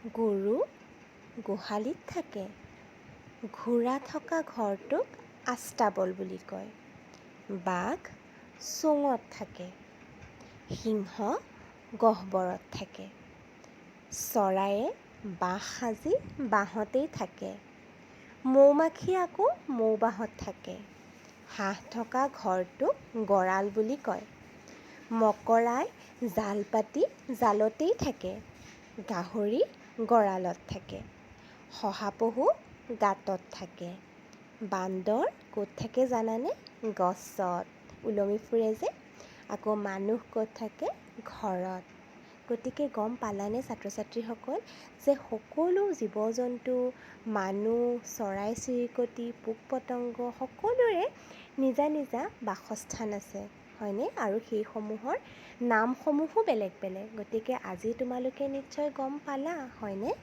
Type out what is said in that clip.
গৰু গোহালিত থাকে। ঘোঁৰা থকা ঘৰটোক আস্তাবল বুলি কয়। বাঘ চোঙত থাকে। সিংহ গহ্বৰত থাকে। চৰায়ে বাহ সাজি বাঁহতেই থাকে। মৌ-মাখি আকৌ মৌ-বাহত থাকে। হাঁহ থকা ঘৰটোক গঁৰাল বুলি কয়। মকৰাই জাল পাতি জালতেই থাকে। গাহৰি গঁৰালত থাকে। শহাপহু গাঁতত থাকে। বান্দৰ ক'ত থাকে জানানে? গছত ওলমি ফুৰে যে। আকৌ মানুহ ক'ত থাকে? ঘৰত। গতিকে গম পালানে ছাত্ৰ-ছাত্ৰীসকল যে সকলো জীৱ-জন্তু, মানুহ, চৰাই-চিৰিকটি, পোক-পতংগ সকলোৰে নিজা নিজা বাসস্থান আছে, হয়নে? আৰু সেইসমূহৰ নামসমূহো বেলেগ বেলেগ। গতিকে আজি তোমালোকে নিশ্চয় গম পালা, হয়নে?